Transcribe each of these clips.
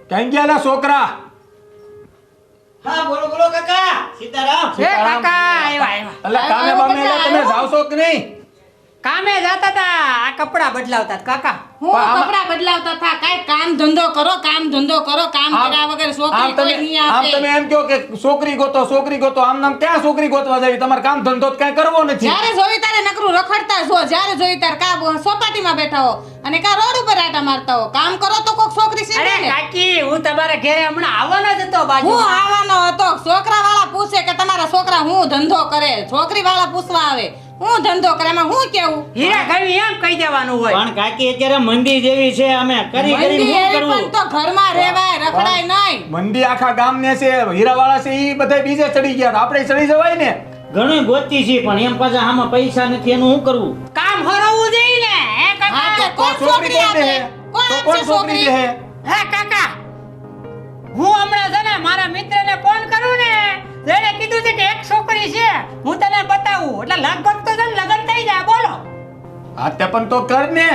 ક્યાં ગયા છોકરા? હા બોલો બોલો કાકા. સીતારામ. કાકા આવ્યા. એટલે કામે બામે એટલે તમે જાવ છો કે નહીં? કામે જતા હતા, આ કપડા બદલાવતા હતા કાકા. હું કપડા બદલાવતા હતા. કાઈ કામ ધંધો કરો, કામ કર્યા વગર છોકરી કોઈ નહીં આમ આપે. તમે એમ કહો કે છોકરી ગોતો આમ નામ ક્યાં છોકરી ગોતવા જાવી? તમારે કામ ધંધો તો કાંઈ કરવો નથી. જ્યારે જોઈ તારે નકરું રખડતા છો, જ્યારે જોઈ તારે કા સોપાટીમાં બેઠા હો અને કા રોડ ઉપર આટા મારતા હો. કામ કરો તો કોક છોકરી અરે શીખે ને. કાકી, હું તમારા ઘરે હમણાં આવવાનો જ હતો બાજુ. હું આવવાનો હતો. છોકરા વાળા પૂછે કે તમારા છોકરા હું ધંધો કરે, છોકરી વાળા પૂછવા આવે હું ધંધો કરે. એમાં હું કેવું? હીરા ખાવી એમ કહી દેવાનું હોય. પણ કાકી અત્યારે મંદી જેવી છે, અમે કરી મંદી શું એવી કરવું? પણ તો ઘરમાં રહેવાય, રખડાય નહીં. મંડી આખા ગામને છે, હીરાવાળા છે, ઈ બધા બીજે ચડી ગયા. આપણે ચડી જવાય ને. ઘણું ગોતી છે પણ એમ પાછા આમાં પૈસા નથી, એનું શું કરવું? કામ હરવવું જોઈએ ને હે હા, કાકા? તો કોણ છોકરી આપે? કોણ તો આપશે કોણ છોકરી છોકરી? દે? હે કાકા, હું હમણાં છે ને મારા મિત્રને ફોન કરું ને, એને કીધું છે કે એક છોકરી છે, હું તને બતાવું. એટલે લગભગ તો છે ને લગન થઈ જાય. બોલો. હા તે પણ તો કર ને.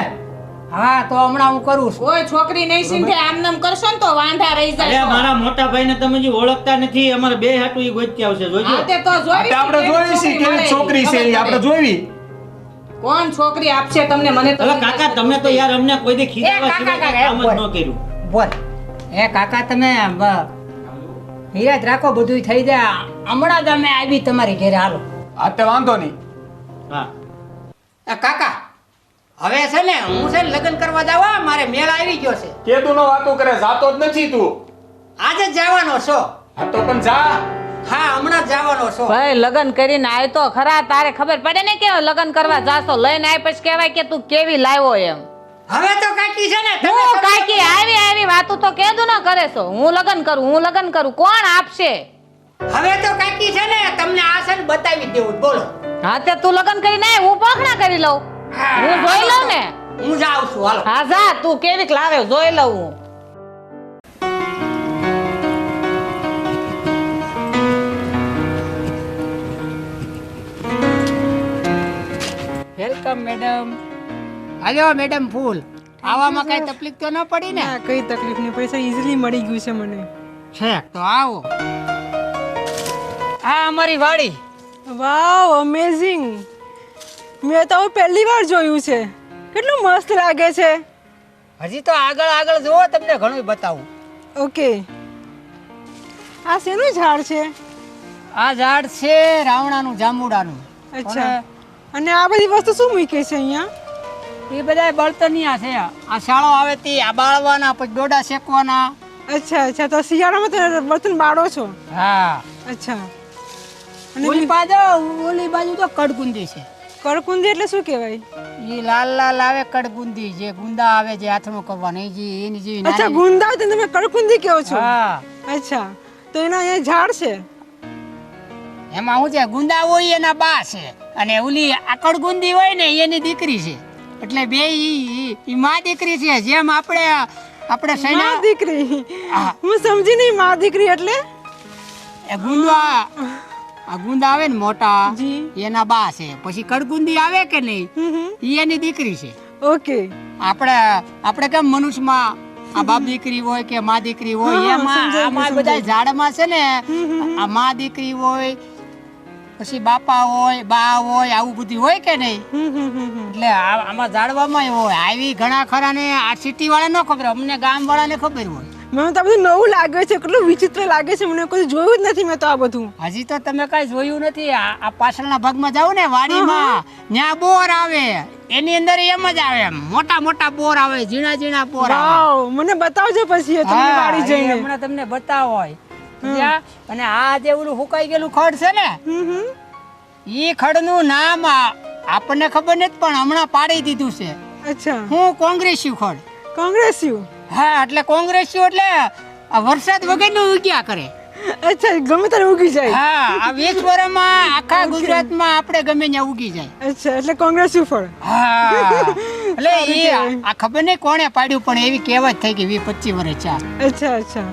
હા તો હમણાં હું કરું છું. કોઈ છોકરી નહીં સીધે આમ નામ કરશો ને તો વાંઢા રહી અરે જાય. મારા મોટા ભાઈને તમે હજી ઓળખતા નથી, અમારે બે હાટું ઈ ગોતી આવશે જોજો. હા તે તો જોઈ આપણે જોઈ છીએ કેવી છોકરી છે ઈ આપણે જોઈવી. કોણ છોકરી આપશે તમને? મને તો અલા કાકા તમે તો યાર અમને કોઈ દી ખીજાવા કાકા, સિવાય કાકા, કામ જ ન કર્યું. બોલ. એ કાકા તમે હીરાજ રાખો, બધું થઈ જાય. હમણાં જ અમે આવી તમારી ઘરે. હાલો. હા તે વાંધો નહીં. હા કાકા, હવે છે ને હું છે ને લગ્ન કરવા જાવા, મારે મેળ આવી ગયો છે. કેદું નો વાતો કરે, જાતો જ નથી તું. આજે જ જવાનો છો. હા તો પણ જા. હા હમણાં જ જવાનો છો. ભાઈ લગન કરીને આય તો ખરા, તારે ખબર પડે ને કે લગન કરવા જાશો. લઈને આય પછી કહેવાય કે તું કેવી લાવ્યો એમ. હવે તો કાકી છે ને તમે હું સમજો કાકી આવી વાતો તો કેદું ન કરે છો. હું લગન કરું કોણ આપશે? હવે તો કાકી છે ને તમને આ છે ને બતાવી દેવું. બોલો. હા તે તું લગન કરીને આય, હું પોખણા કરી લઉં. હું જોઈ લઉં ને. હું જાઉં છું. હાલો. હા જા, તું કેવીક લાવે જોઈ લઉં હું. Welcome madam. હાલો મેડમ ફૂલ. આવામાં કઈ તકલીફ તો ન પડી ને? ના કઈ તકલીફ નહીં, પૈસા ઈઝીલી મળી ગયું છે મને. છે તો આવો. આ અમારી વાડી. વાવ અમેઝિંગ. મેં તો પહેલી વાર જોયું છે. કેટલું મસ્ત લાગે છે. હજી તો આગળ જુઓ, તમને ઘણું બતાવું. ઓકે, આ શેનું ઝાડ છે? આ ઝાડ છે રાવણાનું, જાંબુડાનું. અચ્છા, અને આ બધી વસ્તુ શું મૂકી છે અહીંયા? એ બધા બળતનિયા છે. આ શાળો આવે તે આ બાળવાના, પછી ડોડા શેકવાના. અચ્છા અચ્છા, તો શિયાળામાં તો બર્તન બાળો છો? હા. અચ્છા, ઓલી બાજુ તો કડગુંદી છે. કરકુંદી એટલે શું કહેવાય? એ લાલ આવે કડગુંદી, જે ગુંદા આવે જે હાથમાં કરવાના, એની જેવી અચ્છા, નાની. ગુંદા તમે કરકુંદી કહો છો? હા. અચ્છા, તો એના અહીંયા ઝાડ છે. એમાં હું છે, ગુંદા હોય એના બા છે, અને ઓલી આકડ ગુંદી હોય ને એની દીકરી છે. એટલે બે ઈ માં દીકરી છે. જેમ આપણે સૈના માં દીકરી? હા. હું સમજી નહીં, માં દીકરી એટલે? એ ગુંદા, આ ગુંદા આવે ને મોટા, જી. એના બા છે. પછી કડગુંદી આવે કે નહીં, ઈ એની દીકરી છે. ઓકે. આપણે કેમ મનુષ્યમાં આ બાપ દીકરી હોય કે માં દીકરી હોય, હા, એમાં સમજાય આમાં ગયું, બધા ઝાડમાં છે ને આ માં દીકરી હોય, પછી બાપા હોય, બા હોય, આવું બધું હોય કે નહીં. એટલે આમાં ઝાડવામાં હોય. આવી ઘણા ખરા ને આ સિટી વાળા ન ખબર, અમને ગામ વાળાને ખબર હોય. મને તો આ બધું નવું લાગે છે, કેટલું વિચિત્ર લાગે છે. મને કોઈ જોયું જ નથી મેં તો આ બધું. હજી તો તમે કઈ જોયું નથી. આ પાછળના ભાગમાં જાવ ને વાડીમાં, ત્યાં બોર આવે. એની અંદર એમ જ આવે, મોટા બોર આવે, ઝીણા બોર આવે. વાવ, મને બતાવજો પછી એ તમને વાડી જઈને. હમણાં તમને બતાવો હોય. અને આ જે ઓલું હુકાઈ ગયેલું ખડ છે ને, ઈ ખડનું નામ આપણને ખબર નથી, પણ હમણાં પાડી દીધું છે. અચ્છા, હું કોંગ્રેસ્યુ ખડ. કોંગ્રેસ્યુ? હા, એટલે કોંગ્રેસ્યુ એટલે આ વરસાદ વગરનું ઉગ્યા કરે. અચ્છા, ગમે ત્યારે ઉગી જાય. હા, આ 20 વર્ષમાં આખા ગુજરાતમાં આપણે ગમે ત્યાં ઉગી જાય. અચ્છા, એટલે કોંગ્રેસ્યુ ફળ. હા, એટલે ઈ આ ખબર નહીં કોણે પાડ્યું, પણ એવી કહેવત થઈ ગઈ 20-25 વર્ષ ચા. અચ્છા અચ્છા,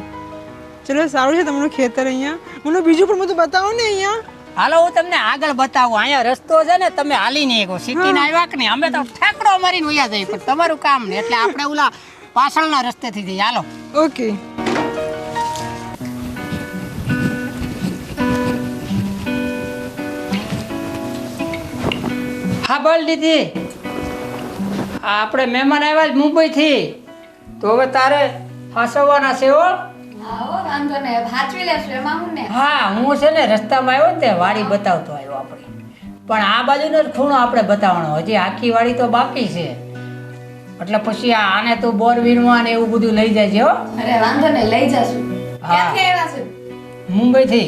ચલો સારું છે તમારું ખેતર અહીંયા. મને બીજું પણ બધું બતાવો ને અહીંયા. હાલો હું તમને આગળ બતાવું. અહીંયા રસ્તો છે ને, તમે હાલી નહીં શકો. સિટી ના આવ્યા કે નહીં, અમે તો ઠેકડો મારીને વયા જઈએ, પણ તમારું કામ ને એટલે આપણે ઓલા પાછળના રસ્તેથી જઈએ. હાલો. ઓકે. હા બોલ દીદી. આપણે મહેમાન આવ્યા જ મુંબઈથી, તો હવે તારે ફાંસવવાના છે હો. આવો વાંધો ને ભાચવી લેશું એમાં હું ને. હા, હું છે ને રસ્તામાં આવ્યો ને તે વાડી બતાવતો આવ્યો આપણે, પણ આ બાજુનો જ ખૂણો આપણે બતાવવાનો, હજી આખી વાડી તો બાકી છે. એટલે પછી આને તો બોર વીણવા ને એવું બધું લઈ જાય છે હો. અરે વાંધો ને લઈ જશું. હા. ક્યાંથી આવ્યા છો? મુંબઈથી.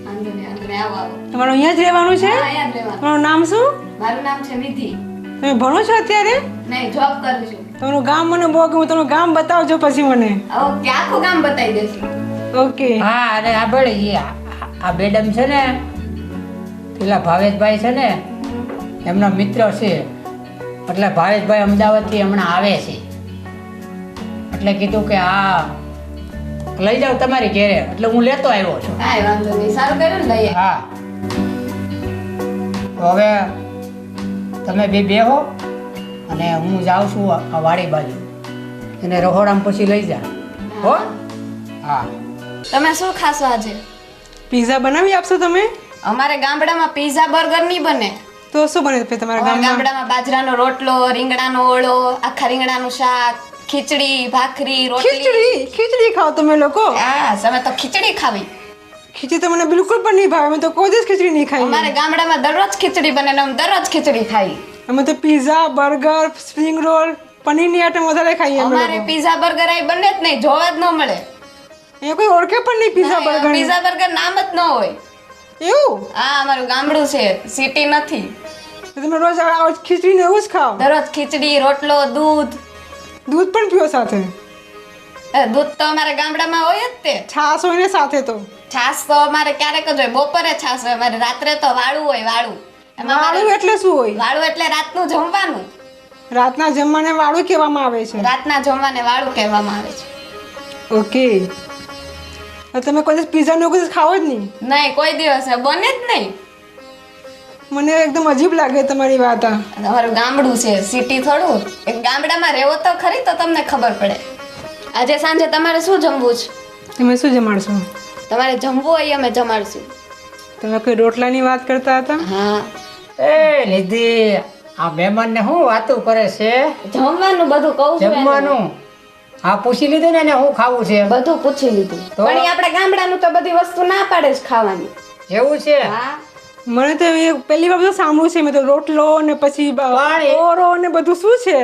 વાંધો ને આવો આવો. તમારું અહીંયા જ રહેવાનું છે? હા, અહીંયા જ રહેવાનું. તમારું નામ શું? મારું નામ છે નિધિ. તમે ભણો છો અત્યારે? નહીં, જોબ કરું છું. તમારું ગામ મને બહુ ગમ્યું, તમારું ગામ બતાવજો પછી મને. ઓકે, આખું ગામ બતાવી દેશું. ઓકે. હા, અને આ બળી આ મેડમ છે ને, પેલા ભાવેશભાઈ છે ને, એમના મિત્ર છે. એટલે ભાવેશભાઈ અમદાવાદથી હમણાં આવે છે, એટલે કીધું કે આ લઈ જાઓ તમારી ઘેરે, એટલે હું લેતો આવ્યો છું. કાંઈ વાંધો નહીં, સારું કર્યું ને લઈએ. હા, તો હવે તમે બે બેહો અને હું જાઉં છું આ વાડી બાજુ, એને રહોડામાં પછી લઈ જા હો. હા. તમે શું ખાશો આજે? પિઝા બનાવી આપશો તમે? અમારે ગામડામાં પીઝા બર્ગર નહીં બને. તો શું બને પછી તમારા અમારા ગામમાં? ગામડામાં બાજરાનો રોટલો, રીંગણાનો ઓળો, આખા રીંગણાનું શાક, ખીચડી, ભાખરી, રોટલી. ખીચડી ખાઓ તમે લોકો? હા, તમે તો ખીચડી ખાવી. ખીચડી તો મને બિલકુલ પણ નહીં ભાવે, અમે તો કોઈ દિવસ ખીચડી નહીં અમારે ખાઈ. ગામડામાં દરરોજ ખીચડી બને ને અમે દરરોજ ખીચડી ખાઈ. અમે તો પિઝા, બર્ગર, સ્પ્રિંગ રોલ, પનીરની આઈટમ વધારે ખાઈએ અમે અમારે લોકો. પીઝા બર્ગર અહીં બને જ નહીં, જોવા જ ન મળે. અહીંયા કોઈ ઓળખે પણ નહીં પિઝા બર્ગર. પીઝા બર્ગર નામ જ ન હોય. એવું? આ અમારું ગામડું છે, સિટી નથી. તો તમે રોજ આ ખીચડી ને એવું જ ખાઓ? દરરોજ ખીચડી, રોટલો, દૂધ. દૂધ પણ પીઓ સાથે? દૂધ તો અમારા ગામડામાં હોય જ તે. છાશ હોય ને સાથે તો? છાશ તો અમારે ક્યારેક જ હોય, બપોરે છાશ હોય, અમારે રાત્રે તો વાળું હોય, વાળું. એમાં વાળું અમારે એટલે શું હોય? વાળું એટલે રાતનું જમવાનું. રાતના જમવાને વાળું કહેવામાં આવે છે? રાતના જમવાને વાળું કહેવામાં આવે છે. ઓકે. તો તમે કોઈ દિવસ પિઝા ને એવું કોઈ દિવસ ખાઓ જ નહીં? નહીં, કોઈ દિવસ બને જ નહીં. મને એકદમ અજીબ લાગે તમારી વાત આ. અમારું ગામડું છે, સિટી થોડું. એક ગામડામાં રહેવો તો ખરી તો તમને ખબર પડે. આજે સાંજે તમારે શું જમવું છે? તમે શું જમાડશો? તમારે જમવું હોય અમે જમાડશું. તમે કોઈ રોટલાની વાત કરતા હતા? હા, એ નિધિ, આ મહેમાનને શું વાતું કરે છે? જમવાનું બધું કહું છું એને. જમવાનું હા પૂછી લીધું ને એને શું ખાવું છે? બધું પૂછી લીધું. તો? પણ ઈ આપણા ગામડાનું તો બધી વસ્તુ ના પાડે છે ખાવાની. એવું છે? હા, મને તો એ પહેલી વાર બધું સાંભળ્યું છે. મેં તો રોટલો ને પછી પાણી. ઓરો ને બધું શું છે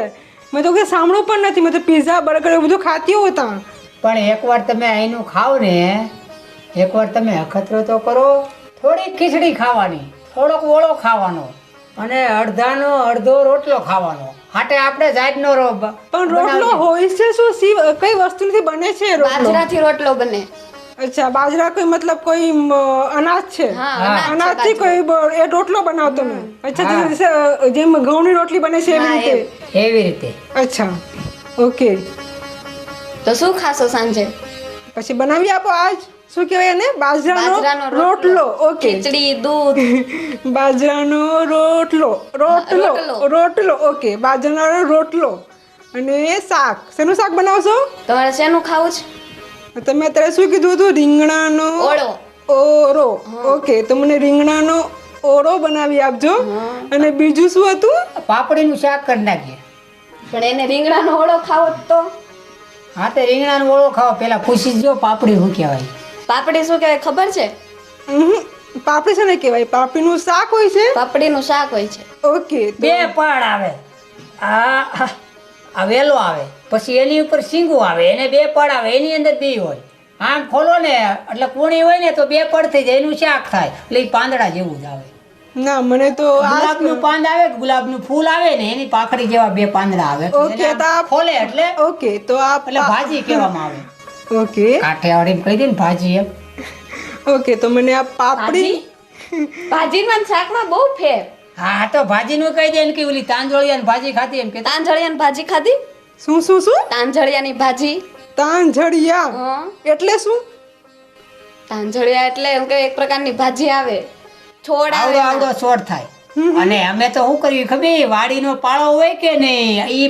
મેં તો કંઈ સાંભળ્યું પણ નથી. મેં તો પિઝા બર્ગર એવું બધું ખાતી હોતા. પણ એકવાર તમે અહીંનું ખાવ ને, એકવાર તમે અખતરો તો કરો. થોડીક ખીચડી ખાવાની, થોડોક ઓળો ખાવાનો અને અડધો રોટલો ખાવાનો. હાટે આપણે જાતનો પણ રોટલો હોય છે શું? કઈ વસ્તુથી બને છે રોટલો? બાજરાથી રોટલો બને. અચ્છા, બાજરા કોઈ મતલબ કોઈ અનાજ છે? હા, અનાજથી કોઈ એ રોટલો બનાવો તમે? અચ્છા, જેમ ઘઉંની રોટલી બને છે એવી હા, રીતે? એવી રીતે. અચ્છા, ઓકે. તો શું ખાશો સાંજે? પછી બનાવી આપો આજ. શું કહેવાય એને? બાજરાનો બાજરાનો રોટલો. ઓકે. ખીચડી, દૂધ. બાજરાનો રોટલો. રોટલો. રોટલો. રોટલો. ઓકે, બાજરાનો રોટલો અને શાક. શેનું શાક બનાવશો? તમારે શેનું ખાવું છે? તમે અત્યારે શું કીધું હતું? રીંગણાનો ઓળો. ઓરો. ઓકે, તો મને રીંગણાનો ઓરો બનાવી આપજો. અને બીજું શું હતું? પાપડીનું શાક કરી નાખીએ. પણ એને રીંગણાનો ઓળો ખાવો જ તો. હા, તો રીંગણાનો ઓળો ખાઓ. પેલા પૂછી જો પાપડી શું કહેવાય. પાપડી શું કહેવાય ખબર છે? પાપડી છે ને કહેવાય? પાપડીનું શાક હોય છે? પાપડીનું શાક હોય છે. ઓકે. બે પડ આવે. આ વેલો આવે, પછી એની ઉપર શીંગું આવે, એને બે પડ આવે, એની અંદર બી હોય. આમ ખોલો ને એટલે કુણી હોય ને તો બે પડ થઈ જાય, એનું શાક થાય. એટલે ઈ પાંદડા જેવું જ આવે. ના, મને તો ગુલાબનું પાંદ આવે, ગુલાબનું ફૂલ આવે ને એની પાખડી જેવા બે પાંદડા આવે. ઓકે, એને આમ ખોલે એટલે ઓકે, તો આ એટલે ભાજી કહેવામાં આવે. ઓકે. કાઠિયાવાડી કહી દે ને ભાજી એમ. ઓકે, તો મને આ પાપડી ભાજીમાં ને શાકમાં બહુ ફેર. હા, તો ભાજીનું કહી દે ને કે ઓલી તાંજોળિયાની ભાજી ખાધી એમ કે. તાંજળિયાની ભાજી ખાધી? શું શું શું? તાંજળિયાની ભાજી. તાંજળિયા હં. એટલે શું? તાંજળિયા એટલે એમ કે એક પ્રકારની ભાજી આવે, છોડ આવે આવડો આવડો છોડ થાય. અને અમે તો શું કર્યું ખબર? વાડીનો પાળો હોય કે નહીં, ઈ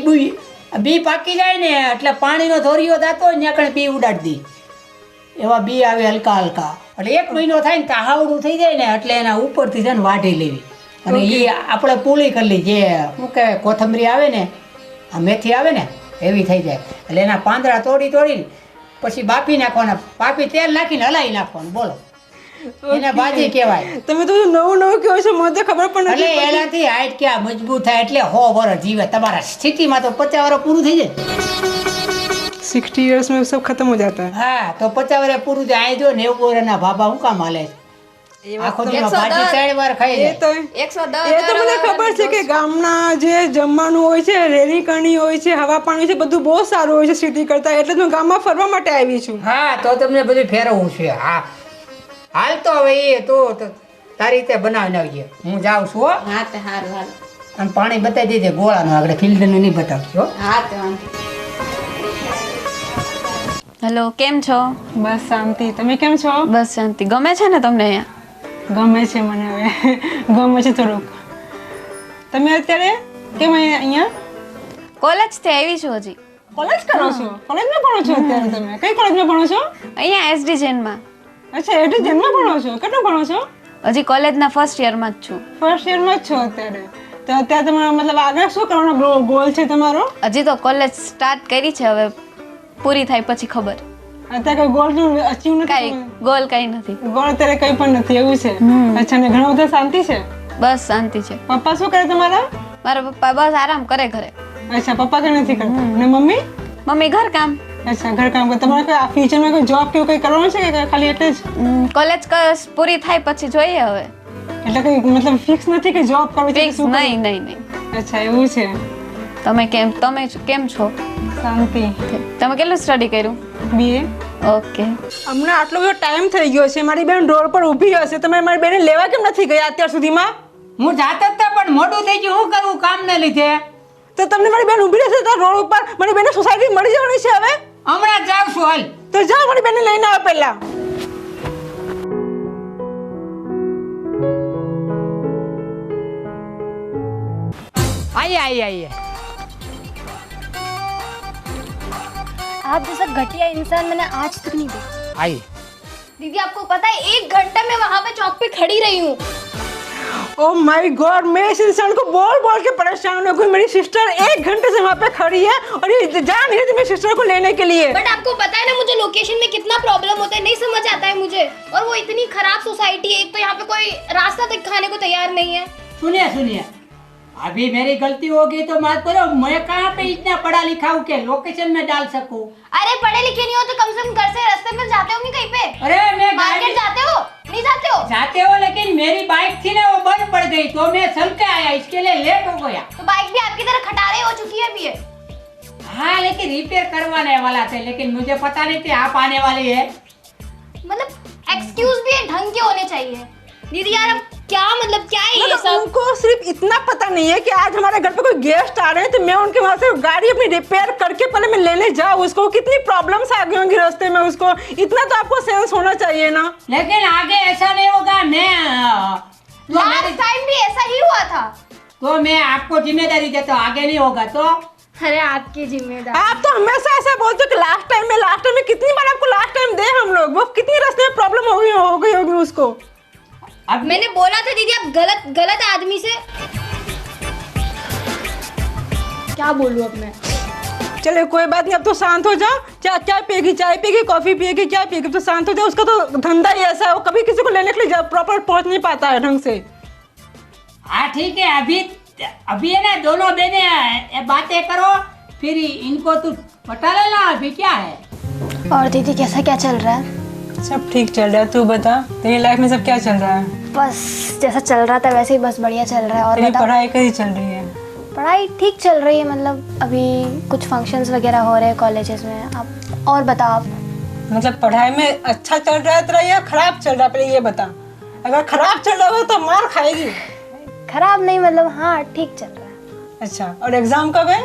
બી પાકી જાય ને એટલે પાણીનો ધોરિયો થતો હોય ને ત્યાં બી ઉડાડી દી. એવા બી આવે હલકા હલકા. એટલે 1 મહિનો થાય ને તો હાવડું થઈ જાય ને એટલે એના ઉપરથી છે ને વાઢી લેવી. અને એ આપણે પૂરી કરી લઈ જે શું કે કોથમરી આવે ને આ મેથી આવે ને એવી થઈ જાય એટલે એના પાંદડા તોડીને પછી બાફી નાખવાના બાફી તેલ નાખીને હલાવી નાખવાનું બોલો એને ભાજી કહેવાય. તમે તો નવું કહો છો, મને તો ખબર પણ એટલે નથી. એનાથી હાઈટ ક્યાં મજબૂત થાય એટલે 100 વર્ષ જીવે. તમારા સ્થિતિમાં તો 50 વર્ષ પૂરું થઈ જાય. 60 years में सब खत्म हो जाता है. હા તો 50 વર્ષ પૂરું થાય. અહીં જો 90 વર્ષના બાબા હું કામ હાલે છે? આખો દિવસ ભાજી 3 વાર ખાઈ એ જાય. તો 110 એ તો મને ખબર છે કે ગામના જે જમવાનું હોય છે, રેલી કરણી હોય છે, હવા પાણી છે, બધું બહુ સારું હોય છે સિટી કરતા. એટલે જ હું ગામમાં ફરવા માટે આવી છું. હા તો તમને બધું ફેરવવું છે. હા હાલ તો હવે એ તો તારી રીતે બનાવીને આવજે. હું જાઉં છું હો. હા તે હારું હાલ. અને પાણી બતાવી દેજે ગોળાનું, આગળ ફિલ્ડરનું નહીં બતાવજો. હા તે વાંધો. હેલો, કેમ છો? બસ શાંતિ. તમે કેમ છો? બસ શાંતિ. ગમે છે ને તમને અહીંયા? ગમે છે મને. હવે ગમે છે થોડુંક. તમે અત્યારે કેમ અહીંયા કોલેજ થી આવી છું હજી. કોલેજ કરો છો? કોલેજમાં ભણો છો અત્યારે તમે? કઈ કોલેજમાં ભણો છો? અહીંયા એસડી જૈનમાં. અચ્છા, એટલે જન્મ ભણો છો? કેટલું ભણો છો? હજી કોલેજના ફર્સ્ટ યરમાં જ છું. ફર્સ્ટ યરમાં જ છો અત્યારે. તો અત્યારે તમારો મતલબ આગળ શું કરવાનો ગોલ છે તમારો? હજી તો કોલેજ સ્ટાર્ટ કરી છે, હવે પૂરી થાય પછી ખબર. અત્યારે કોઈ ગોલ અચીવ નથી? કઈ ગોલ કઈ નથી. ગોળ અત્યારે કઈ પણ નથી, એવું છે? અચ્છા, ને ઘણા બધા શાંતિ છે? બસ શાંતિ છે. પપ્પા શું કરે તમારા? મારા પપ્પા બસ આરામ કરે ઘરે. અચ્છા, પપ્પા કઈ નથી કરતા. ને મમ્મી? મમ્મી ઘર કામ. અચ્છા, ઘર કામ કરે. તમારે કોઈ આ ફ્યુચરમાં કોઈ જોબ કે એવું કંઈ કરવાનું છે કે ખાલી એટલે જ? કોલેજ પૂરી થાય પછી જોઈએ હવે. એટલે કઈ મતલબ ફિક્સ નથી કે જોબ કરવી છે કે ફિક્સ શું કરવું? નહીં નહીં નહીં. અચ્છા, એવું છે. તમે કેમ છો? શાંતિ. તમે કેટલું સ્ટડી કર્યું? બીએ. ઓકે. હમણાં આટલો બધો ટાઈમ થઈ ગયો છે. મારી બેન ડોર પર ઊભી હશે. તમે મારી બેને લેવા કેમ નથી ગયા અત્યાર સુધીમાં? હું જાતો જ તો પણ મોડું થઈ ગયું. શું કરવું કામને લીધે? તો તમને મારી બેન ઊભી રહેશે તો રોડ ઉપર મારી બેને સોસાયટી મળી જવાની છે હવે. હમણાં જ જાઉં છું. હાલ તો જાઓ મારી બેનને લઈને આવો પહેલા. આઈએ आप जैसा घटिया इंसान मैंने आज तक नहीं देखा। આઈએ दीदी आपको पता है 1 घंटा मैं वहाँ पे चौक पे खड़ी रही हूँ। ओ माय गॉड, मैं इस इंसान को बोल के परेशान हो गई. मेरी सिस्टर 1 घंटे से वहाँ पे खड़ी है और ये जा नहीं रही थी मेरी सिस्टर को लेने के लिए. बट आपको पता है ना मुझे लोकेशन में कितना प्रॉब्लम होता है, नहीं समझ आता है मुझे. और वो इतनी खराब सोसाइटी है, एक तो यहाँ पे कोई रास्ता दिखाने को तैयार नहीं है. सुनिए अभी मेरी गलती होगी तो मत करो. मैं कहाँ पे इतना पढ़ा लिखा हूँ कि लोकेशन में डाल सकूँ? अरे पढ़े लिखे नहीं हो तो कम से कम घर से रास्ते में जाते होंगे कहीं पे. अरे मैं मार्केट जाते हो? नहीं जाते हो? जाते हो, लेकिन मेरी बाइक थी ना वो बंद पड़ गई तो मैं चल के आया, इसके लिए लेट हो गया. तो बाइक भी आपकी तरह खटारे हो चुकी है अभी ये. हाँ लेकिन रिपेयर करवाने वाला थे, लेकिन मुझे पता नहीं थी आप आने वाली है. मतलब एक्सक्यूज भी ढंग के होने चाहिए. दीदी यार अब क्या मतलब क्या है ये मतलब सब? उनको सिर्फ इतना पता नहीं है कि आज हमारे घर पे कोई गेस्ट आ रहे हैं तो मैं उनके वहां से गाड़ी अपनी रिपेयर करके पहले मैं लेने जाऊँ. उसको कितनी प्रॉब्लम्स आ गई होंगी रास्ते में, उसको इतना तो आपको सेंस होना चाहिए ना. लेकिन आगे ऐसा नहीं होगा. मैं लास्ट टाइम भी ऐसा ही हुआ था. तो मैं आपको जिम्मेदारी देता हूँ, आगे नहीं होगा तो. अरे आपकी जिम्मेदारी. आप तो हमेशा ऐसा बोलते हो कि लास्ट टाइम में कितनी बार आपको लास्ट टाइम दे हम लोग. वो कितनी रास्ते में प्रॉब्लम हो गई होगी उसको. अब मैंने बोला था दीदी आप गलत आदमी से. क्या बोलूं अब मैं. चले कोई बात नहीं, अब तो शांत हो जाओ. चाय पिएगी, कॉफी पिएगी, क्या पिएगी? तो शांत हो जाओ. उसका तो धंधा ही ऐसा है, वो कभी किसी को लेने के लिए प्रॉपर पहुंच नहीं पाता है ढंग से. हाँ ठीक है. अभी है ना दोनों बहने बातें करो, फिर इनको तू पटा लेना. अभी क्या है? और दीदी कैसा क्या चल रहा है? सब ठीक चल रहा है. तू बता तेरी लाइफ में सब क्या चल रहा है? बस जैसा चल रहा था वैसे ही बस बढ़िया चल रहा है. और तेरी बता. पढ़ाई कैसी चल रही है? पढ़ाई ठीक चल रही है, मतलब अभी कुछ फंक्शंस वगैरह हो रहे हैं कॉलेजेस में. आप और बताओ आप. मतलब पढ़ाई में अच्छा चल रहा है तेरा या खराब चल रहा है? पहले ये बता. अगर खराब चल रहा हो तो मार खाएगी. खराब नहीं, मतलब हाँ ठीक चल रहा है. अच्छा, और एग्जाम कब है?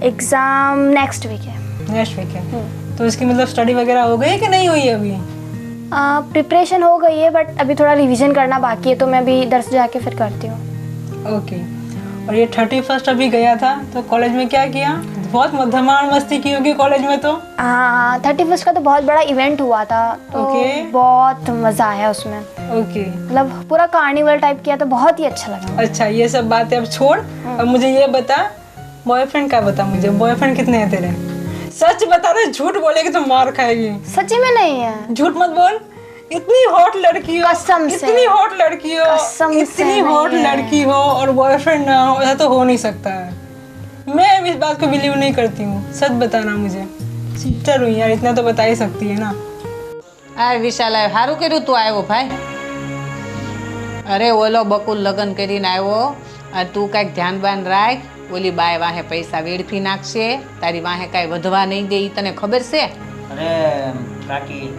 एग्जाम नेक्स्ट वीक है. नेक्स्ट वीक है. तो इसकी मतलब स्टडी वगैरह हो गई है कि नहीं हुई है अभी? प्रिपरेशन हो गई है बट अभी थोड़ा रिवीजन करना बाकी है, तो मैं अभी इधर से जाके फिर करती हूँ. ओके. और ये 31st अभी गया था तो कॉलेज में क्या किया? बहुत धमाल मस्ती की होगी कॉलेज में तो। हाँ 31st का तो बहुत बड़ा इवेंट हुआ था तो Okay. बहुत मजा आया उसमें, ओके मतलब पूरा कार्निवल टाइप किया तो बहुत ही अच्छा लगा। अच्छा, ये सब बातें अब छोड़। अब मुझे ये बता, बॉयफ्रेंड का बता मुझे, बॉयफ्रेंड कितने हैं तेरे? सच बता रहे, झूठ बोलेगी तो मार खाएगी। सच्ची में नहीं है। झूठ मत बोल, इतनी हॉट लड़की हो, कसम से। इतनी हॉट लड़की हो, कसम से इतनी नहीं हॉट है। लड़की हो और बॉयफ्रेंड ना हो, ऐसा तो हो नहीं सकता है। मैं इस बात को बिलीव नहीं करती हूँ, सच बताना मुझे। सिस्टर हुई यार, इतना तो बता ही सकती है ना। આ વિશાલ સારું કર્યું તું આવ્યો ભાઈ. અરે ઓલો બકુલ લગ્ન કરીને આવ્યો, તું કાંઈક ધ્યાન બાન રાખ. ઓલી બાય વાહે પૈસા વેડફી નાખશે, તારી વાહે કાંઈ વધવા નહીં દે, ઈ તને ખબર છે? અરે કાકી,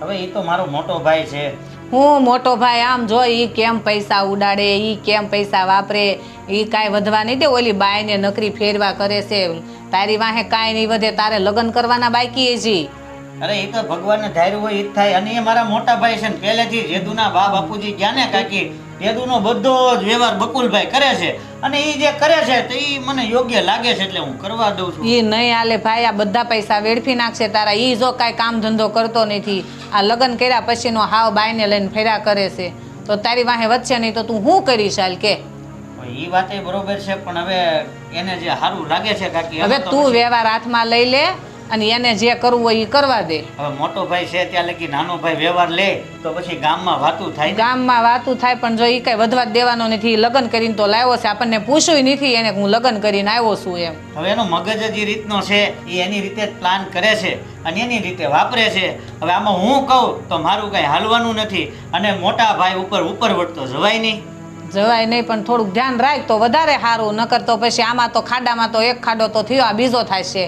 હવે એ તો મારો મોટો ભાઈ છે. હું મોટો ભાઈ આમ જો ઈ કેમ પૈસા ઉડાડે, ઈ કેમ પૈસા વાપરે, ઈ કાંઈ વધવા નહીં દે. ઓલી બાયને નકરી ફેરવા કરે છે, તારી વાહે કાંઈ નહીં વધે. તારે લગ્ન કરવાના બાકી હજી. અરે એ તો ભગવાનને ધાર્યું હોય એ જ થાય. અને એ મારા મોટા ભાઈ છે ને, પહેલેથી જેદુના બા બાપુજી ગયા ને કાકી, જેદુનો બધો જ વ્યવહાર બકુલભાઈ કરે છે. અને એ જે કરે છે તો એ મને યોગ્ય લાગે છે એટલે હું કરવા દઉં છું. ઈ નહીં હાલે ભાઈ, આ બધા પૈસા વેડફી નાખશે તારા. ઈ જો કાંઈ કામ ધંધો કરતો નથી, આ લગ્ન કર્યા પછીનો હાવ બાયને લઈને ફેર્યા કરે છે, તો તારી વાહે વધશે નહીં તો તું શું કરીશ હાલ કે? એ વાત એ બરોબર છે, પણ હવે એને જે સારું લાગે છે કાકી, હવે તું વ્યવહાર હાથમાં લઈ લે અને એને જે કરવું હોય એ કરવા દે. હવે મોટો ભાઈ છે ત્યાં લગી નાનો ભાઈ વ્યવહાર લે તો પછી ગામમાં વાતું થાય ને. ગામમાં વાતું થાય, પણ જો એ કાંઈ વધવા જ દેવાનો નથી. લગ્ન કરીને તો લાવ્યો છે, આપણને પૂછ્યું નથી એને હું લગ્ન કરીને આવ્યો છું એમ. હવે એનો મગજ જ એ રીતનો છે, એ એની રીતે જ પ્લાન કરે છે અને એની રીતે વાપરે છે. હવે આમાં હું કહું તો મારું કાંઈ હાલવાનું નથી, અને મોટા ભાઈ ઉપર વળતો જવાય નહીં. જવાય નહીં, પણ થોડુંક ધ્યાન રાખ તો વધારે સારું. નકર તો પછી આમાં તો ખાડામાં તો એક ખાડો તો થયો, આ બીજો થાય છે.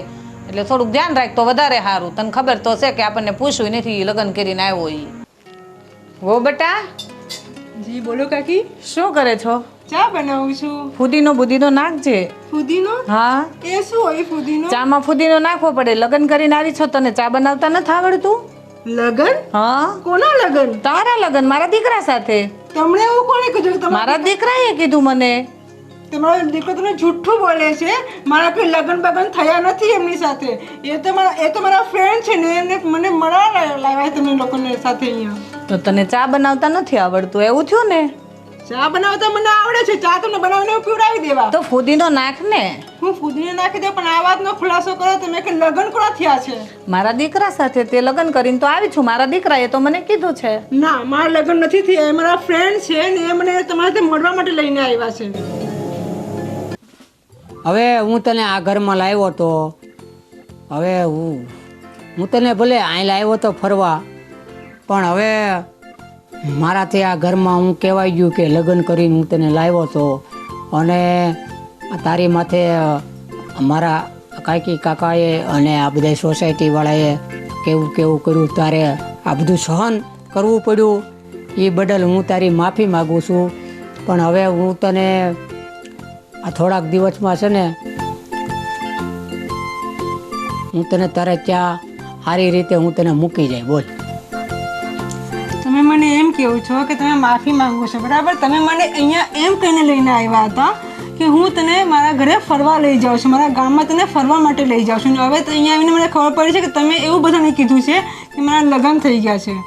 એટલે થોડુંક ધ્યાન રાખ તો વધારે સારું. તને ખબર તો છે કે આપણને પૂછ્યું નથી લગ્ન કરીને આવ્યો ઈ. હો બેટા, જી બોલો કાકી, શું કરે છો? ચા બનાવું છું. ફુદીનો બુદીનો નાખજે. ફુદીનો? હા, એ શું હોય ફુદીનો? ચામાં ફુદીનો નાખવો પડે. લગ્ન કરીને આવી છો, તને ચા બનાવતા નથી આવડતું? લગન? હા, કોના લગન? તારા લગ્ન મારા દીકરા સાથે. તમને એવું કોણે કીધું કે મારા દીકરાએ કીધું મને. તમારો દીકરો તમને જુઠ્ઠું બોલે છે. મારા કોઈ લગન બગન થયા નથી એમની સાથે. એ તો મારા ફ્રેન્ડ છે ને, એને મને મળવા લાવ્યા તમે લોકોને સાથે અહીંયા. તો તને ચા બનાવતા નથી આવડતું એવું થયું ને? ચા બનાવતા મને આવડે છે, ચા તમને બનાવીને પીવડાવી દેવા. તો ફુદીનો નાખ ને. હું ફુદીને નાખી દઉં, પણ આ વાતનો ખુલાસો કરો તમે કે લગન કોના થયા છે? મારા દીકરા સાથે તે લગ્ન કરીને તો આવી છું. મારા દીકરાએ તો મને કીધું છે. ના, મારા લગન નથી થયા. એ મારા ફ્રેન્ડ છે ને, એ મને તમારા સાથે મળવા માટે લઈને આવ્યા છે. હવે હું તને આ ઘરમાં લાવ્યો તો, હવે હું તને ભલે અહીં લાવ્યો તો ફરવા, પણ હવે મારાથી આ ઘરમાં હું કહેવાય ગયું કે લગ્ન કરીને હું તને લાવ્યો તો, અને તારી માથે મારા કાકી કાકાએ અને આ બધા સોસાયટીવાળાએ કેવું કર્યું, તારે આ બધું સહન કરવું પડ્યું. એ બદલ હું તારી માફી માગું છું. પણ હવે હું તને આ થોડાક દિવસમાં છે ને, હું તને તારે ત્યાં સારી રીતે હું તને મૂકી જાય. બોલ. તમે મને એમ કહો છો કે તમે માફી માંગો છો, બરાબર? તમે મને અહીંયા એમ કહીને લઈને આવ્યા હતા કે હું તને મારા ઘરે ફરવા લઈ જાઉં છું, મારા ગામમાં તને ફરવા માટે લઈ જાઉં છું. હવે તો અહીંયા આવીને મને ખબર પડી છે કે તમે એવું બધાને કીધું છે કે મારા લગ્ન થઈ ગયા છે.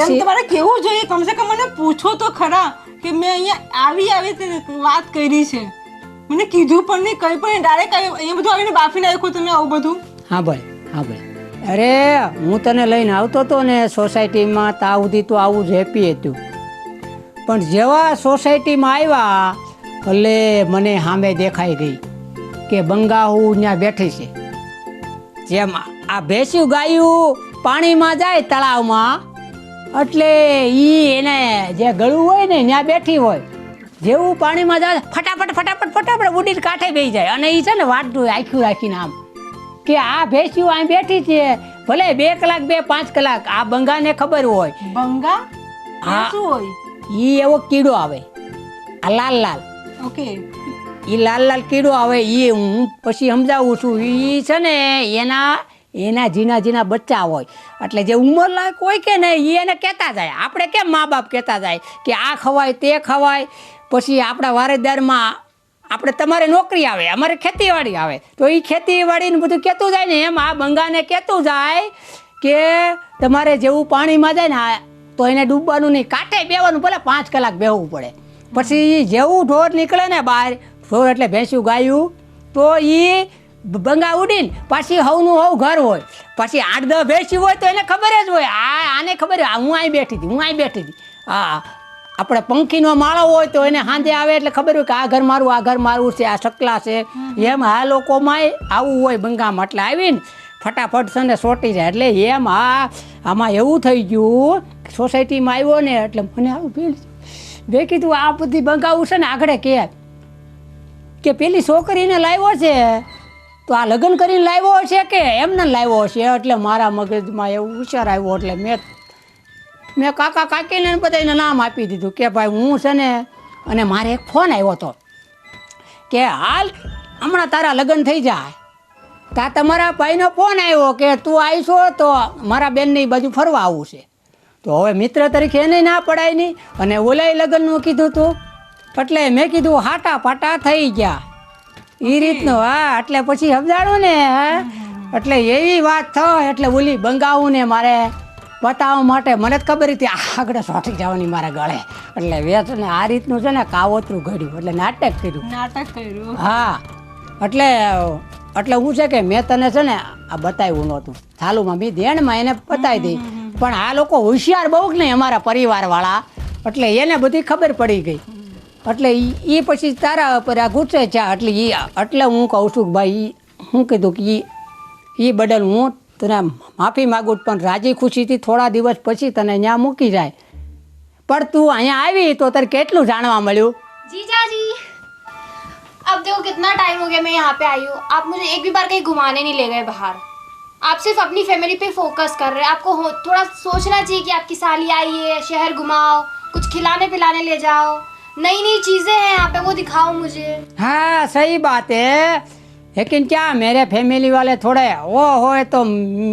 એમ તમારે કેવું જોઈએ? કમસે કમ મને પૂછો તો ખરા કે મેં અહીંયા આવી વાત કરી છે. મને કીધું પણ નહીં, કંઈ પણ ડાયરેક્ટ અહીંયા બધું આવીને બાફી નાખ્યું તમે આવું બધું. હા ભાઈ. અરે હું તને લઈને આવતો હતો ને સોસાયટીમાં, ત્યાં સુધી તો આવું જ હેપી હતું. પણ જેવા સોસાયટીમાં આવ્યા એટલે મને સામે દેખાઈ ગઈ કે બંગાહુ ત્યાં બેઠી છે. જેમ આ ભેંસ્યું ગાયું પાણીમાં જાય તળાવમાં, એટલે એને જે ગળું હોય ને ત્યાં બેઠી હોય. જેવું પાણીમાં જાય ફટાફટ ઉડીને કાંઠે બેસી જાય. અને એ છે ને વાટતું આખું રાખીને આમ કે આ ભેંસ્યું અહીં બેઠી છે, ભલે 2 કલાક 5 કલાક. આ બંગાને ખબર હોય. બંગા? હા, શું હોય? ઈ એવો કીડો આવે, આ લાલ. ઓકે. ઈ લાલ કીડો આવે. એ હું પછી સમજાવું છું. ઈ છે ને એના ઝીણા બચ્ચા હોય, એટલે જે ઉંમરલાયક હોય કે ને એને કહેતા જાય. આપણે કેમ મા બાપ કહેતા જાય કે આ ખવાય તે ખવાય, પછી આપણા વારેદારમાં આપણે તમારે નોકરી આવે, અમારે ખેતીવાડી આવે, તો એ ખેતીવાડીને બધું કહેતું જાય ને એમ આ બંગાને કહેતું જાય કે તમારે જેવું પાણીમાં જાય ને તો એને ડૂબવાનું નહીં, કાંઠે બેવાનું, ભલે 5 કલાક બેહવું પડે. પછી જેવું ઢોર નીકળે ને બહાર, ઢોર એટલે ભેંસું ગાયું, તો એ બંગા ઉડીને પાછી હવનું હવ ઘર હોય, પછી 8-10 ભેંસી હોય તો એને ખબર જ હોય, આને ખબર હોય હું અહીં બેઠી હતી. હા, આપણે પંખીનો માળો હોય તો એને સાંજે આવે એટલે ખબર હોય કે આ ઘર મારું છે, આ સકલા છે. એમ આ લોકોમાંય આવું હોય બંગામાં. એટલે આવીને ફટાફટ છે ને સોટી જાય. એટલે એમ આમાં એવું થઈ ગયું, સોસાયટીમાં આવ્યો ને એટલે મને આવું મેં કીધું આ બધી બંગાવું છે ને આગળ કે પેલી છોકરીને લાવ્યો છે તો આ લગ્ન કરીને લાવ્યો છે કે એમને લાવ્યો છે. એટલે મારા મગજમાં એવું વિચાર આવ્યો, એટલે મેં કાકા કાકીને બધાને નામ આપી દીધું કે ભાઈ હું છે ને, અને મારે એક ફોન આવ્યો હતો કે હાલ હમણાં તારા લગ્ન થઈ જાય, તા તમારા ભાઈનો ફોન આવ્યો કે તું આવીશો તો મારા બેનની બાજુ ફરવા આવવું છે. તો હવે મિત્ર તરીકે એને ના પડાય નહીં, અને ઓલાય લગ્નનું કીધું હતું, એટલે મેં કીધું હાટા પાટા થઈ ગયા એ રીતનું. હા, એટલે પછી સમજાણું ને. એટલે એવી વાત થાય. એટલે ઓલી બંગાવું ને મારે બતાવવા માટે મને જ ખબર હતી આગળ સોટી જવાની મારા ગળે. એટલે વેચ ને આ રીતનું છે ને કાવતરું ઘડ્યું, એટલે નાટક કર્યું. હા, એટલે હું છે કે મેં તને છે ને આ બતાવ્યું નહોતું ચાલુમાં, બી દેણમાં એને બતાવી દઈ. પણ આ લોકો હોશિયાર બહુ જ નહીં અમારા પરિવારવાળા, એટલે એને બધી ખબર પડી ગઈ. એટલે એ પછી તારા ઉપર આ ગુસ્સે છે. એટલે હું કહું છું કે ભાઈ હું કીધું કે એ બદલ હું તને માફી માગું, પણ રાજી ખુશીથી થોડા દિવસ પછી તને અહીંયા મૂકી જાય. પણ તું અહીંયા આવી તો તારે કેટલું જાણવા મળ્યું? जीजा जी, अब देखो कितना टाइम हो गया मैं यहाँ पे आई हूँ, आप मुझे एक भी बार कहीं घुमाने नहीं ले गए बाहर. आप सिर्फ अपनी फैमिली पे फोकस कर रहे हैं. आपको थोड़ा सोचना चाहिए कि आपकी साली आई है, शहर घुमाओ, कुछ खिलाने पिलाने ले जाओ, नई नई चीजें हैं यहाँ पे वो दिखाओ मुझे. हाँ सही बात है, लेकिन क्या मेरे फैमिली वाले थोड़े वो हो तो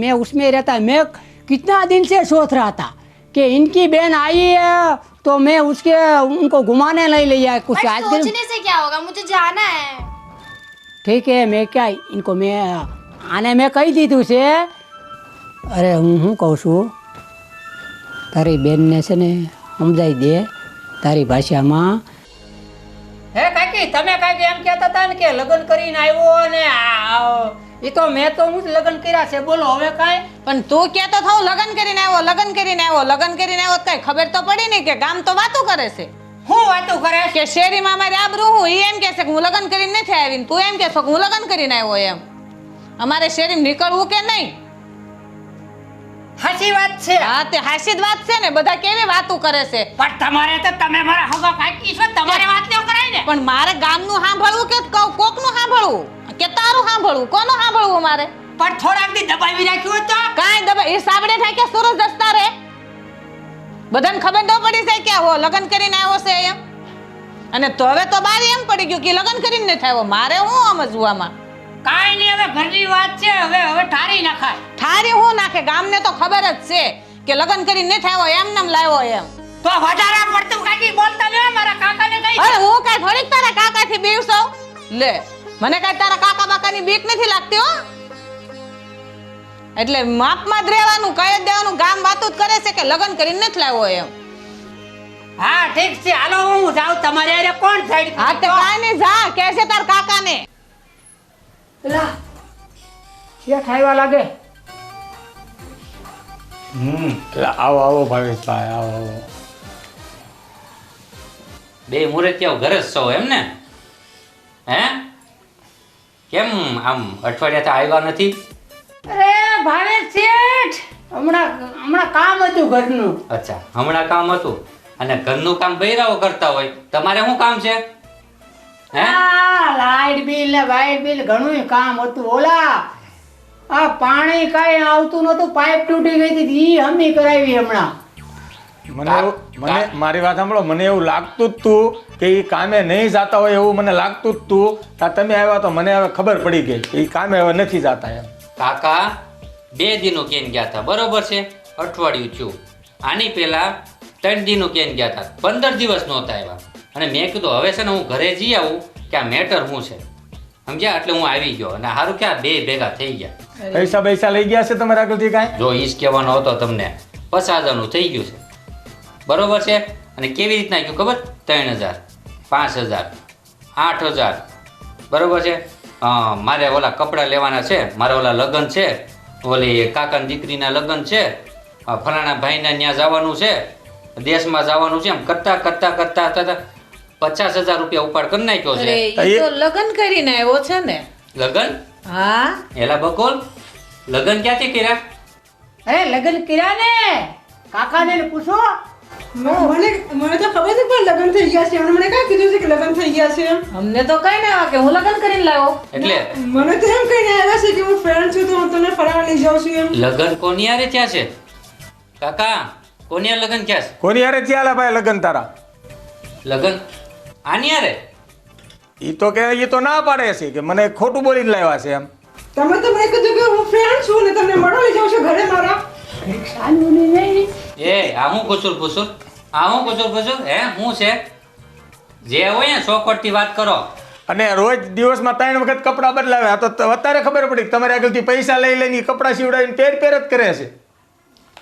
मैं उसमें रहता. मैं कितना दिन से सोच रहा था कि इनकी बहन आई है तो मैं उनको घुमाने नहीं ले जाए कुछ. आज दिन सोचने से क्या होगा, मुझे जाना है. ठीक है, मैं क्या इनको मैं આને મેં કહી દીધું છે. અરે હું શું કહું છું, તારી બેનને છે ને સમજાવી દે તારી ભાષામાં. હે કાકી, તમે કાકી એમ કહેતા હતા ને કે લગ્ન કરીને આવ્યો ને એ તો મેં તો હું જ લગ્ન કર્યા છે. બોલો હવે કાંઈ? પણ તું કહેતો થાવ લગ્ન કરીને આવ્યો કઈ ખબર તો પડી નહીં કે ગામ તો વાતો કરે છે. હું વાતું કરે કે શેરીમાં અમારે આબરૂ હું એમ કહે છે કે હું લગ્ન કરીને નથી આવી, તું એમ કહેશો કે હું લગ્ન કરીને આવ્યો. એમ અમારે શેરી નીકળવું કે નહીં? સાચી વાત છે. હા, તે હાસી જ વાત છે ને. બધા કેવી વાતો કરે છે. પણ તમારે તો તમે મારા હગા કાકી છો, તમારે વાત ન કરાય ને. પણ મારે ગામનું સાંભળવું કે કોકનું સાંભળવું કે તારું સાંભળવું? કોનું સાંભળવું મારે? પણ થોડાક દી દબાવી રાખ્યું હોય તો કાંઈ દબાઈ એ સાબડે થાય કે સુરજ દસ્તા રે બધાને ખબર ન પડી જાય કે હો લગ્ન કરીને આવ્યો છે એમ. અને તો હવે તો બારી એમ પડી ગયું કે લગ્ન કરીને નથી આવ્યો. મારે હું સમજવું આમાં? કાંઈ નહીં, હવે ઘરની વાત છે, હવે ઠારી નાખાય. ઠારી હું નાખે? ગામને તો ખબર જ છે કે લગ્ન કરીને નથી આવ્યો, એમ નામ લાવ્યો એમ. તો વધારે પડતું કાકી બોલતા ને મારા કાકાને કહી. અરે હું કાંઈ થોડીક તારા કાકાથી બીવસો લે, મને કાંઈ તારા કાકા બાકાની બીક નથી લાગતી હો. એટલે માપમાં જ રહેવાનું, કહી જ દેવાનું. ગામ વાતો જ કરે છે કે લગ્ન કરીને નથી લાવ્યો એમ. હા ઠીક છે, હાલો હું જાઉં. તમારે અરે કોણ સાઈડ? હા તે કાંઈ નહીં, જા કે છે તાર કાકાને. લા શેઠ આવ્યા લાગે. આવો ભાવેશભાઈ, આવો. બે મુરતિયાઓ ઘરે જ છો એમ ને? હે કેમ આમ અઠવાડિયાથી આવ્યા નથી? અરે ભાવેશ શેઠ, હમણાં કામ હતું ઘરનું. અચ્છા, હમણાં કામ હતું. અને ઘરનું કામ બૈરાઓ કરતા હોય, તમારે શું કામ છે? હે લાઈટ બિલ ને વાઇટ બિલ ઘણું કામ હતું. ઓલા આ પાણી કાંઈ આવતું નતું, પાઇપ તૂટી ગઈ હતી, ઈ હમી કરાવી હમણાં. મને મારી વાત સાંભળો, મને એવું લાગતું જ તું કે એ કામે નહીં જાતા હોય એવું મને લાગતું જ તું. તમે આવ્યા તો મને હવે ખબર પડી ગઈ કે એ કામે હવે નથી જાતા એમ. કાકા 2 દિનનું કેન ગયા હતા, બરોબર છે? અઠવાડિયું થયું. આની પહેલા 3 દિનનું કેન ગયા હતા, 15 દિવસ નહોતા આવ્યા. અને મેં કીધું હવે છે ને હું ઘરે જઈ આવું કે આ મેટર શું છે, સમજ્યા? એટલે હું આવી ગયો અને સારું કે આ બે ભેગા થઈ ગયા. પૈસા પૈસા લઈ ગયા છે તમારા આગળથી કાંઈ? જો ઈજ કહેવાનો હતો તમને, 50,000નું થઈ ગયું છે, બરોબર છે. અને કેવી રીતના ગયું ખબર? 3,000, 5,000, 8,000, બરોબર છે. મારે ઓલા કપડાં લેવાના છે, મારે ઓલા લગ્ન છે, ઓલી કાકાની દીકરીના લગ્ન છે, ફલાણા ભાઈના ત્યાં જવાનું છે, દેશમાં જવાનું છે, એમ કરતા કરતા કરતા કરતા 50,000 રૂપિયા ઉપાડ કરી નાખ્યો અરે છે. ઈ તો લગ્ન કરીને આવ્યો છે ને. લગ્ન? હા એલા બકોલ, લગ્ન ક્યાંથી કર્યા? અરે લગ્ન કર્યા ને, કાકાને પૂછો. મને તો ખબર છે પણ લગ્ન થઈ ગયા છે. એમણે મને કાં કીધું છે કે લગ્ન થઈ ગયા છે? અમને તો કઈ ના કે હું લગ્ન કરીને લાવ્યો. એટલે મને તો એમ કહીને આવ્યા છે કે હું ફ્રેન્ડ છું તો હું તને ફરવા લઈ જાઉં છું એમ. લગ્ન કોની હારે થયા છે કાકા? કોની હારે લગ્ન થયા છે? કોની હારે થયા ભાઈ લગ્ન તારા? લગ્ન આની હારે? ઈ તો ના પાડે છે કે મને ખોટું બોલીને લાવ્યા છે એમ. તમે તો મને કીધું કે હું ફ્રેન્ડ છું ને તમને મળવા લઈ જાઉં છું ઘરે મારા. એ આ હું કુસુર કુસુર, આ હું કુસુર કુસુર, હે હું છે? જે હોય ને ચોખવટથી વાત કરો. અને રોજ દિવસમાં 3 વખત કપડાં બદલાવ્યા તો અત્યારે ખબર પડી કે તમારી આગળથી પૈસા લઈ લઈને કપડાં સીવડાવીને પેર જ કરે છે.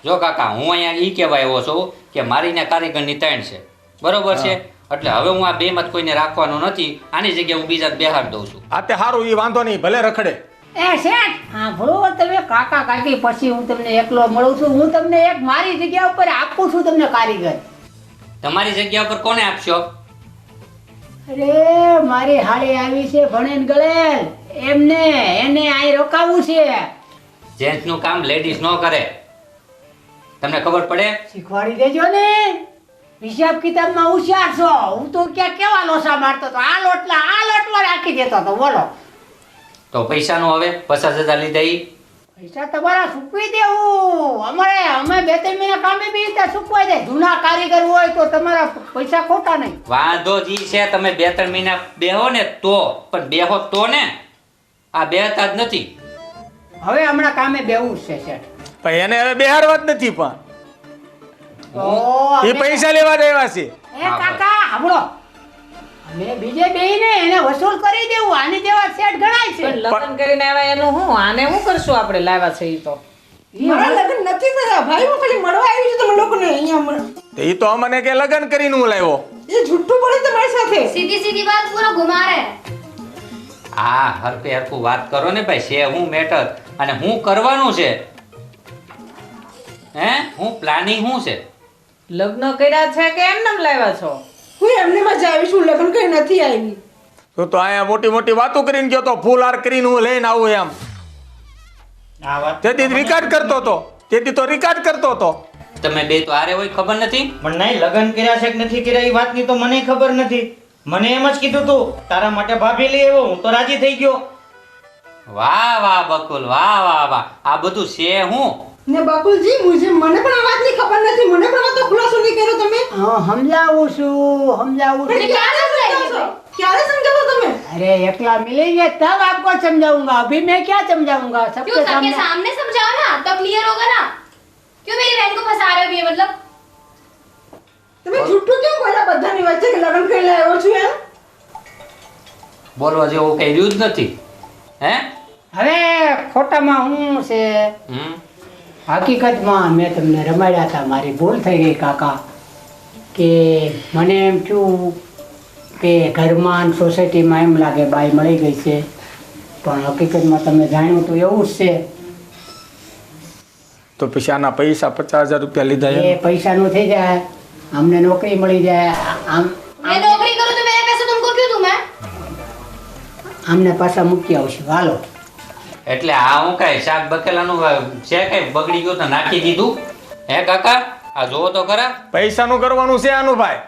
જો કાકા, હું અહીંયા ઈ કહેવા આવ્યો છું કે મારીને કારીગરની 3 છે, બરોબર છે. એટલે હવે હું આ બેમાં કોઈને રાખવાનો નથી, આની જગ્યાએ હું બીજા બેહાડ દઉં છું. આ તે સારું, એ વાંધો નહીં, ભલે રખડે. એ શેઠ, હા ભલો તમે કાકા કાકી પછી હું તમને એકલો મળું છું. હું તમને એક મારી જગ્યા ઉપર આપું છું તમને કારીગર. તમારી જગ્યા પર કોને આપશો? અરે મારી હાળી આવી છે ભણેન ગળેલ, એને અહીં રોકાવું છે. જેન્ટ્સનું કામ લેડીઝ ન કરે, તમને ખબર પડે? શીખવાડી દેજો ને. હિસાબ કિતાબમાં હોશિયાર છો. હું તો ક્યાં કેવા લોસા મારતો હતો, આ લોટમાં રાખી દેતો હતો. બોલો તો પૈસાનું હવે 50,000 લીધા ઈ પૈસા તમારા સૂકવી દેવું. અમે 2-3 મહિના કામે બી રીતે સૂકવાઈ દે. જૂના કારીગર હોય તો તમારા પૈસા ખોટા નહીં. વાંધો જી છે, તમે 2-3 મહિના બેહો ને તો, પણ બેહો તો ને, આ બેહતા જ નથી. હવે હમણાં કામે બેવું જ છે શેઠ. પણ એને હવે બેહારવા જ નથી, પણ એ પૈસા લેવા જ આવ્યા છે. એ કાકા સાંભળો, અમે બીજે બેહીને એને વસૂલ કરી દેવું. આની જેવા સેટ ગણાય છે. પણ લગ્ન કરીને આવ્યા એનું હું આને શું કરશું આપણે લાવ્યા છે ઈ તો. મારા લગ્ન નથી થયા ભાઈ, હું ખાલી મળવા આવી છું તમે લોકોને અહીંયા. તો એ તો અમને કે લગ્ન કરીને હું લાવ્યો. એ જુઠ્ઠું બોલે તમારી સાથે. सीधी सीधी बात पूरा घुमा रहे हैं. હા, હરખું વાત કરો ને ભાઈ. છે હું મેટર અને હું કરવાનું છે, હે હું પ્લાનિંગ શું છે? લગ્ન કર્યા છે કે એમ નામ લાવ્યા છો? હું એમને માં જ આવી છું, લગ્ન કરી નથી આવી. તો અહીંયા મોટી મોટી વાતો કરીને ગયો તો, ફૂલ હાર કરીને હું લઈને આવું એમ. આ વાત તેથી રિકાર્ડ કરતો હતો, તમે બે તો હારે હોય ખબર નથી? પણ નહીં, લગ્ન કર્યા છે કે નથી કર્યા એ વાતની તો મને ખબર નથી. મને એમ જ કીધું તું તારા માટે ભાભી લઈ આવ્યો, હું તો રાજી થઈ ગયો. વાહ વાહ બકુલ, વાહ વાહ વાહ. આ બધું છે હું ને બકુલજી મને પણ આ વાતની ખબર નથી. મને પણ આ તો ખુલાસો નહીં કર્યો તમે. સમજાવું છું. પણ ક્યારે સમજાવો તમે? अरे एकला मिलेंगे तब आपको समझाऊंगा, अभी मैं क्या समझाऊंगा? सबके क्यों सबके सामने सामने समझाओ ना, तब क्लियर होगा ना. क्यों मेरी बहन को फंसा रहे हो ये मतलब? તમે જુઠ્ઠું કેમ બોલ્યા બધાની વચ્ચે કે લગ્ન કરીને આવ્યો છું એમ? બોલવા જેવું કઈ રહ્યું જ નથી, હે? હવે ખોટામાં હું છે, હમ હકીકતમાં મેં તમને રમાડ્યા હતા. મારી ભૂલ થઈ ગઈ કાકા. કે મને એમ થયું કે ઘરમાં સોસાયટીમાં એમ લાગે બાઈ મળી ગઈ છે, પણ હકીકતમાં તમે જાણ્યું તો એવું જ છે. તો પછી આના પૈસા 50,000 રૂપિયા લીધા એ પૈસાનું થઈ જાય, અમને નોકરી મળી જાય. मैं नौकरी करूँ तो मेरे पैसे तुमको क्यों दूं मैं? આમને પાછા મૂકી આવશું. હાલો. એટલે આ હું કઈ શાક બકેલાનું છે કઈ બગડી ગયું તો નાખી દીધું, હે કાકા? આ જોવો તો ખરા. પૈસાનું કરવાનું છે આનું ભાઈ.